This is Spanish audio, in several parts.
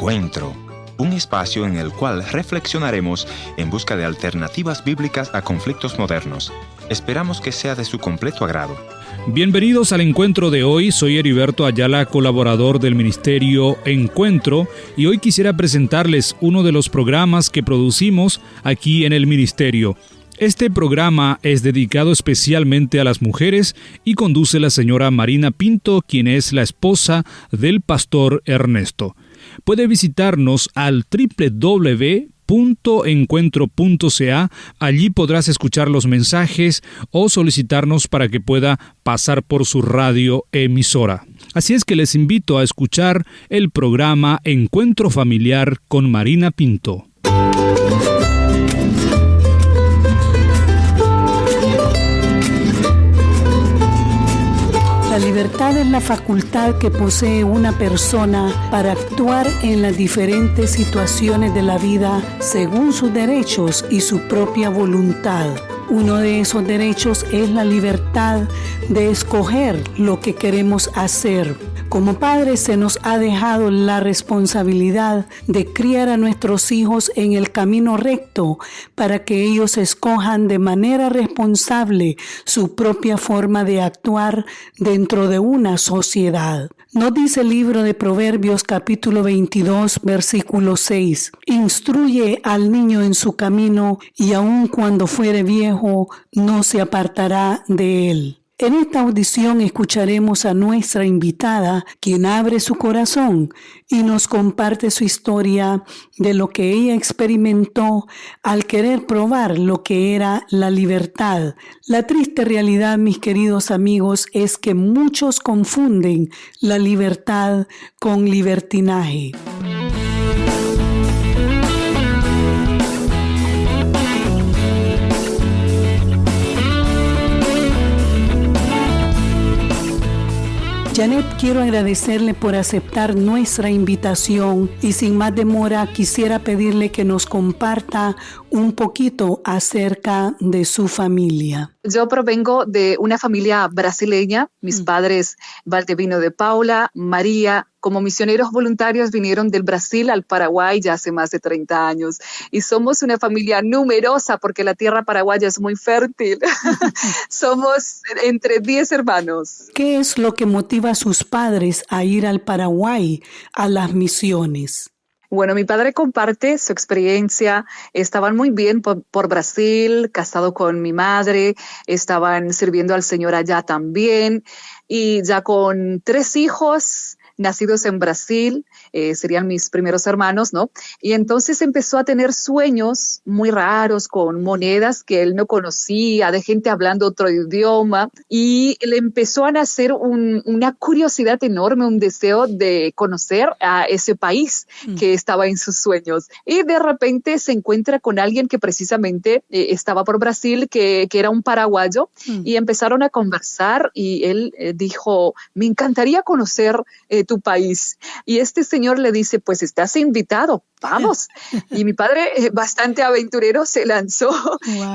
Encuentro, un espacio en el cual reflexionaremos en busca de alternativas bíblicas a conflictos modernos. Esperamos que sea de su completo agrado. Bienvenidos al encuentro de hoy. Soy Heriberto Ayala, colaborador del Ministerio Encuentro, y hoy quisiera presentarles uno de los programas que producimos aquí en el Ministerio. Este programa es dedicado especialmente a las mujeres y conduce la señora Marina Pinto, quien es la esposa del pastor Ernesto. Puede visitarnos al www.encuentro.ca. Allí podrás escuchar los mensajes o solicitarnos para que pueda pasar por su radio emisora. Así es que les invito a escuchar el programa Encuentro Familiar con Marina Pinto. La libertad es la facultad que posee una persona para actuar en las diferentes situaciones de la vida según sus derechos y su propia voluntad. Uno de esos derechos es la libertad de escoger lo que queremos hacer. Como padres se nos ha dejado la responsabilidad de criar a nuestros hijos en el camino recto para que ellos escojan de manera responsable su propia forma de actuar dentro de una sociedad. Nos dice el libro de Proverbios capítulo 22, versículo 6. Instruye al niño en su camino y aun cuando fuere viejo no se apartará de él. En esta audición escucharemos a nuestra invitada, quien abre su corazón y nos comparte su historia de lo que ella experimentó al querer probar lo que era la libertad. La triste realidad, mis queridos amigos, es que muchos confunden la libertad con libertinaje. Janet, quiero agradecerle por aceptar nuestra invitación y sin más demora quisiera pedirle que nos comparta un poquito acerca de su familia. Yo provengo de una familia brasileña. Mis padres, Valdivino de Paula, María, como misioneros voluntarios vinieron del Brasil al Paraguay ya hace más de 30 años. Y somos una familia numerosa porque la tierra paraguaya es muy fértil. Somos entre 10 hermanos. ¿Qué es lo que motiva a sus padres a ir al Paraguay, a las misiones? Bueno, mi padre comparte su experiencia. Estaban muy bien por Brasil, casado con mi madre, estaban sirviendo al Señor allá también, y ya con 3 hijos nacidos en Brasil, serían mis primeros hermanos, ¿no? Y entonces empezó a tener sueños muy raros con monedas que él no conocía, de gente hablando otro idioma, y le empezó a nacer una curiosidad enorme, un deseo de conocer a ese país que estaba en sus sueños. Y de repente se encuentra con alguien que precisamente estaba por Brasil, que era un paraguayo, y empezaron a conversar y él dijo, me encantaría conocer tu país. Y este señor le dice, pues estás invitado, vamos. Y mi padre, bastante aventurero, se lanzó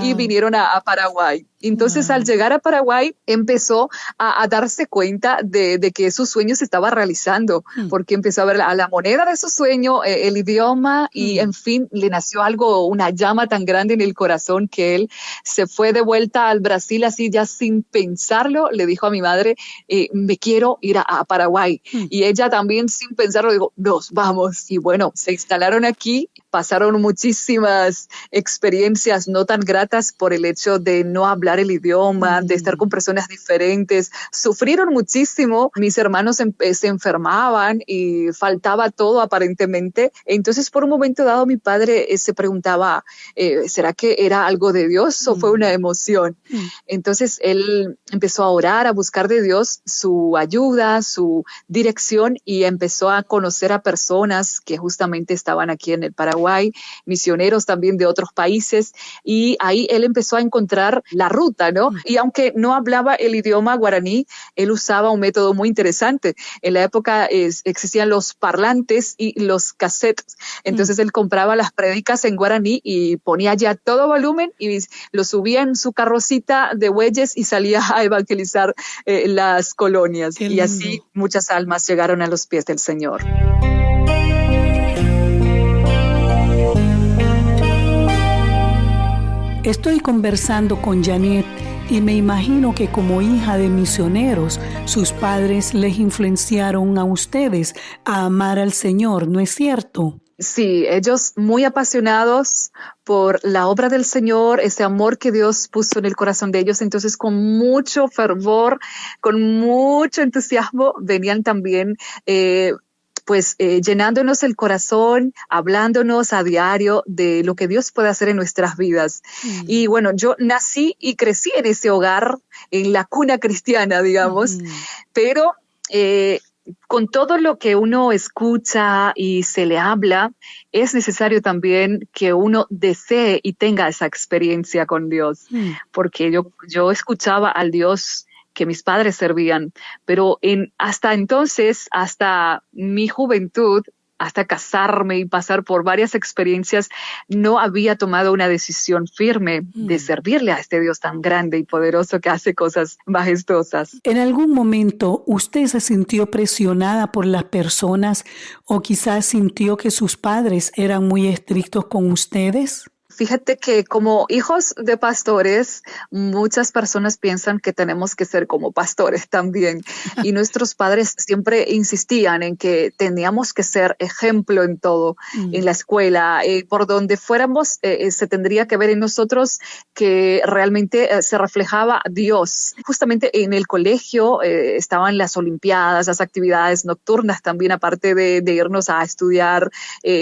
y vinieron a Paraguay. Entonces, al llegar a Paraguay, empezó a darse cuenta de que sus sueños se estaban realizando, porque empezó a ver a la moneda de su sueño, el idioma, y en fin, le nació algo, una llama tan grande en el corazón que él se fue de vuelta al Brasil, así ya sin pensarlo, le dijo a mi madre, me quiero ir a Paraguay. Y ella también sin pensarlo dijo, nos vamos. Y bueno, se instalaron aquí, pasaron muchísimas experiencias no tan gratas por el hecho de no hablar el idioma, de estar con personas diferentes. Sufrieron muchísimo. Mis hermanos se enfermaban y faltaba todo aparentemente. Entonces, por un momento dado, mi padre se preguntaba, ¿será que era algo de Dios o fue una emoción? Entonces, él empezó a orar, a buscar de Dios su ayuda, su dirección, y empezó a conocer a personas que justamente estaban aquí en el Paraguay, misioneros también de otros países, y ahí él empezó a encontrar la ruta, ¿no? Y aunque no hablaba el idioma guaraní, él usaba un método muy interesante. En la época existían los parlantes y los cassettes. Entonces él compraba las prédicas en guaraní y ponía ya todo volumen y lo subía en su carrocita de bueyes y salía a evangelizar las colonias. Y así muchas almas llegaron a los pies del Señor. Estoy conversando con Janet y me imagino que como hija de misioneros, sus padres les influenciaron a ustedes a amar al Señor, ¿no es cierto? Sí, ellos muy apasionados por la obra del Señor, ese amor que Dios puso en el corazón de ellos. Entonces, con mucho fervor, con mucho entusiasmo, venían también llenándonos el corazón, hablándonos a diario de lo que Dios puede hacer en nuestras vidas. Y bueno, yo nací y crecí en ese hogar, en la cuna cristiana, digamos, pero con todo lo que uno escucha y se le habla, es necesario también que uno desee y tenga esa experiencia con Dios, porque yo escuchaba al Dios que mis padres servían, pero hasta entonces, hasta mi juventud, hasta casarme y pasar por varias experiencias, no había tomado una decisión firme de servirle a este Dios tan grande y poderoso que hace cosas majestuosas. ¿En algún momento usted se sintió presionada por las personas o quizás sintió que sus padres eran muy estrictos con ustedes? Fíjate que como hijos de pastores, muchas personas piensan que tenemos que ser como pastores también. Y nuestros padres siempre insistían en que teníamos que ser ejemplo en todo, en la escuela, por donde fuéramos, se tendría que ver en nosotros que realmente se reflejaba Dios. Justamente en el colegio estaban las olimpiadas, las actividades nocturnas también, aparte de irnos a estudiar,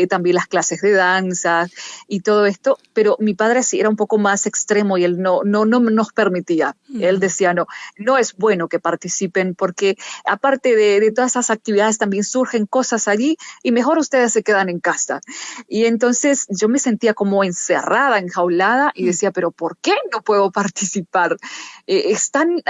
también las clases de danza y todo esto. Pero mi padre sí era un poco más extremo y él no nos permitía. Él decía, no es bueno que participen porque aparte de todas esas actividades también surgen cosas allí y mejor ustedes se quedan en casa. Y entonces yo me sentía como encerrada, enjaulada y decía, pero ¿por qué no puedo participar? Es tan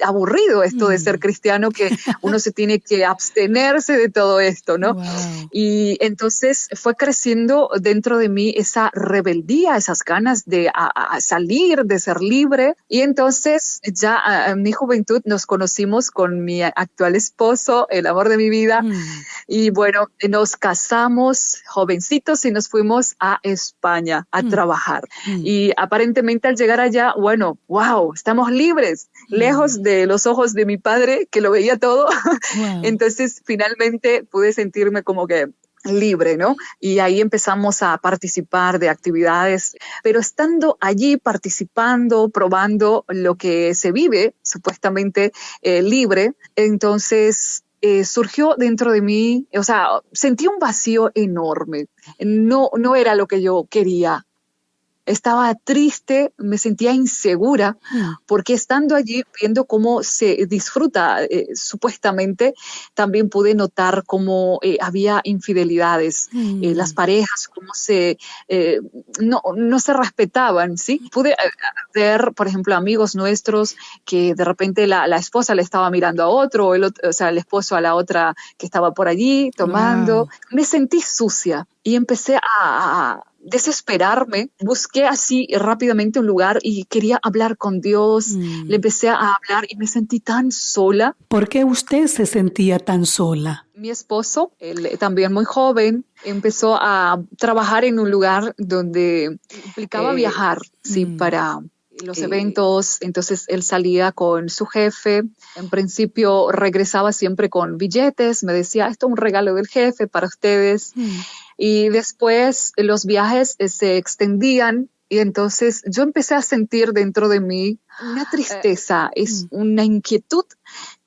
aburrido esto de ser cristiano que uno se tiene que abstenerse de todo esto, ¿no? Wow. Y entonces fue creciendo dentro de mí esa rebeldía, esas ganas de salir, de ser libre. Y entonces ya en mi juventud nos conocimos con mi actual esposo, el amor de mi vida. Y bueno, nos casamos jovencitos y nos fuimos a España a trabajar. Y aparentemente al llegar allá, bueno, wow, estamos libres, lejos de los ojos de mi padre que lo veía todo. Wow. Entonces finalmente pude sentirme como que libre, ¿no? Y ahí empezamos a participar de actividades, pero estando allí participando, probando lo que se vive supuestamente libre, entonces surgió dentro de mí, o sea, sentí un vacío enorme. No era lo que yo quería. Estaba triste, me sentía insegura, porque estando allí viendo cómo se disfruta supuestamente, también pude notar cómo había infidelidades, las parejas, cómo no se respetaban, ¿sí? Pude ver, por ejemplo, amigos nuestros que de repente la esposa le estaba mirando a otro, o sea, el esposo a la otra que estaba por allí tomando. Wow. Me sentí sucia y empecé a desesperarme, busqué así rápidamente un lugar y quería hablar con Dios, le empecé a hablar y me sentí tan sola. ¿Por qué usted se sentía tan sola? Mi esposo, él también muy joven, empezó a trabajar en un lugar donde implicaba viajar, sí, para los eventos. Entonces él salía con su jefe, en principio regresaba siempre con billetes, me decía, esto es un regalo del jefe para ustedes. Y después los viajes se extendían y entonces yo empecé a sentir dentro de mí una tristeza, es una inquietud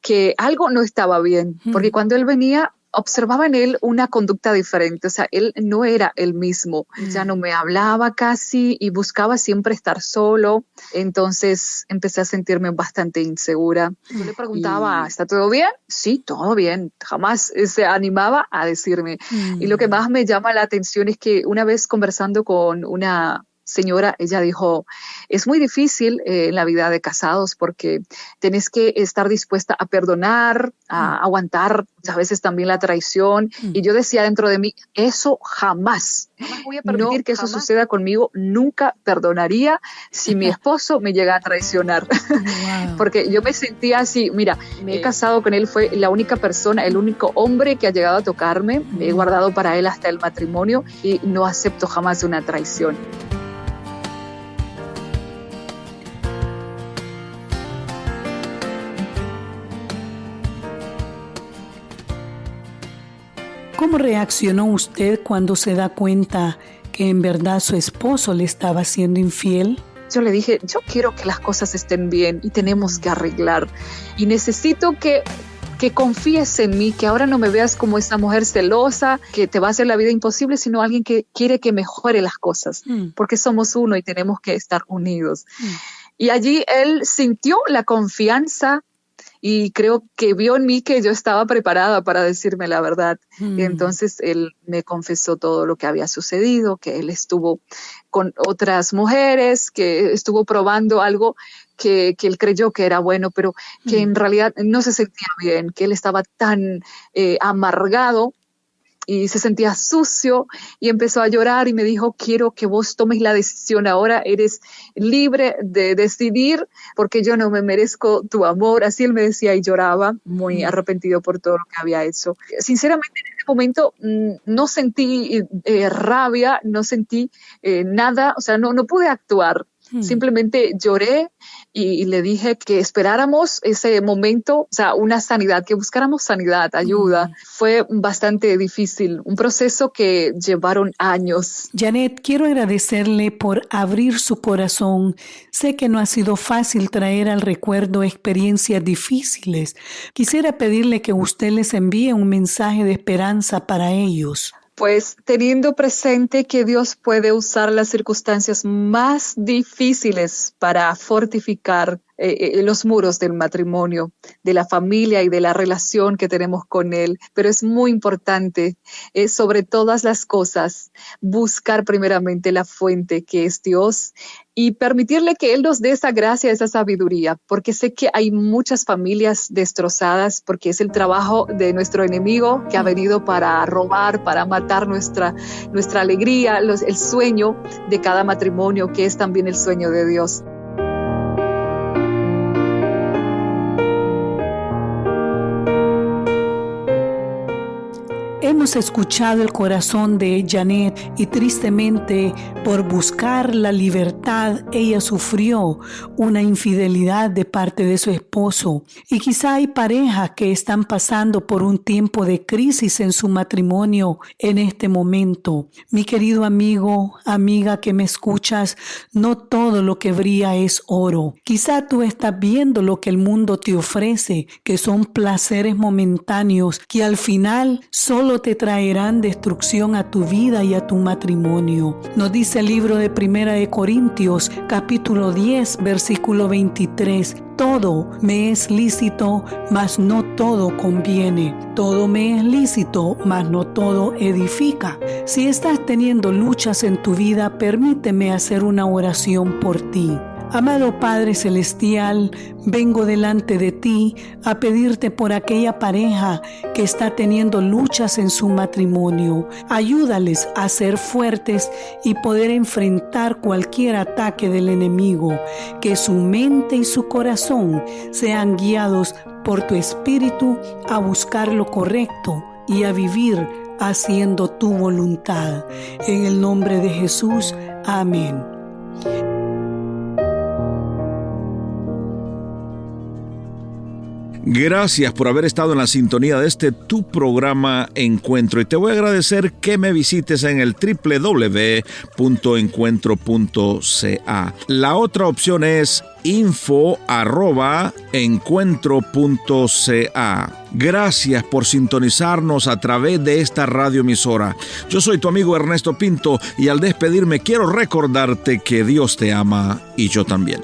que algo no estaba bien, porque cuando él venía observaba en él una conducta diferente, o sea, él no era el mismo, ya no me hablaba casi y buscaba siempre estar solo, entonces empecé a sentirme bastante insegura. Yo le preguntaba, ¿está todo bien? Sí, todo bien, jamás se animaba a decirme. Y lo que más me llama la atención es que una vez conversando con una señora, ella dijo, es muy difícil en la vida de casados porque tenés que estar dispuesta a perdonar, a aguantar muchas veces también la traición. Y yo decía dentro de mí, eso jamás voy a permitir que eso suceda conmigo, nunca perdonaría si mi esposo me llega a traicionar. Wow. Porque yo me sentía así, mira, me he casado con él, fue la única persona, el único hombre que ha llegado a tocarme, me he guardado para él hasta el matrimonio y no acepto jamás una traición. ¿Cómo reaccionó usted cuando se da cuenta que en verdad su esposo le estaba siendo infiel? Yo le dije, yo quiero que las cosas estén bien y tenemos que arreglar. Y necesito que confíes en mí, que ahora no me veas como esa mujer celosa, que te va a hacer la vida imposible, sino alguien que quiere que mejore las cosas, porque somos uno y tenemos que estar unidos. Y allí él sintió la confianza y creo que vio en mí que yo estaba preparada para decirme la verdad. Y entonces él me confesó todo lo que había sucedido, que él estuvo con otras mujeres, que estuvo probando algo que él creyó que era bueno, pero que en realidad no se sentía bien, que él estaba tan amargado y se sentía sucio y empezó a llorar y me dijo, quiero que vos tomes la decisión ahora, eres libre de decidir porque yo no me merezco tu amor. Así él me decía y lloraba, muy arrepentido por todo lo que había hecho. Sinceramente en ese momento no sentí rabia, no sentí nada, o sea, no pude actuar. Simplemente lloré y le dije que esperáramos ese momento, o sea, una sanidad, que buscáramos sanidad, ayuda. Fue bastante difícil, un proceso que llevaron años. Janet, quiero agradecerle por abrir su corazón. Sé que no ha sido fácil traer al recuerdo experiencias difíciles. Quisiera pedirle que usted les envíe un mensaje de esperanza para ellos. Pues teniendo presente que Dios puede usar las circunstancias más difíciles para fortificar los muros del matrimonio, de la familia y de la relación que tenemos con Él. Pero es muy importante, sobre todas las cosas, buscar primeramente la fuente que es Dios y permitirle que Él nos dé esa gracia, esa sabiduría, porque sé que hay muchas familias destrozadas porque es el trabajo de nuestro enemigo que ha venido para robar, para matar nuestra alegría, el sueño de cada matrimonio, que es también el sueño de Dios. Hemos escuchado el corazón de Janet y tristemente por buscar la libertad ella sufrió una infidelidad de parte de su esposo. Y quizá hay parejas que están pasando por un tiempo de crisis en su matrimonio en este momento. Mi querido amigo, amiga que me escuchas, no todo lo que brilla es oro. Quizá tú estás viendo lo que el mundo te ofrece, que son placeres momentáneos que al final solo te traerán destrucción a tu vida y a tu matrimonio. Nos dice el libro de 1 Corintios, capítulo 10, versículo 23. Todo me es lícito, mas no todo conviene. Todo me es lícito, mas no todo edifica. Si estás teniendo luchas en tu vida, permíteme hacer una oración por ti. Amado Padre Celestial, vengo delante de ti a pedirte por aquella pareja que está teniendo luchas en su matrimonio. Ayúdales a ser fuertes y poder enfrentar cualquier ataque del enemigo. Que su mente y su corazón sean guiados por tu espíritu a buscar lo correcto y a vivir haciendo tu voluntad. En el nombre de Jesús, amén. Gracias por haber estado en la sintonía de tu programa Encuentro. Y te voy a agradecer que me visites en el www.encuentro.ca. La otra opción es info@encuentro.ca. Gracias por sintonizarnos a través de esta radioemisora. Yo soy tu amigo Ernesto Pinto y al despedirme quiero recordarte que Dios te ama y yo también.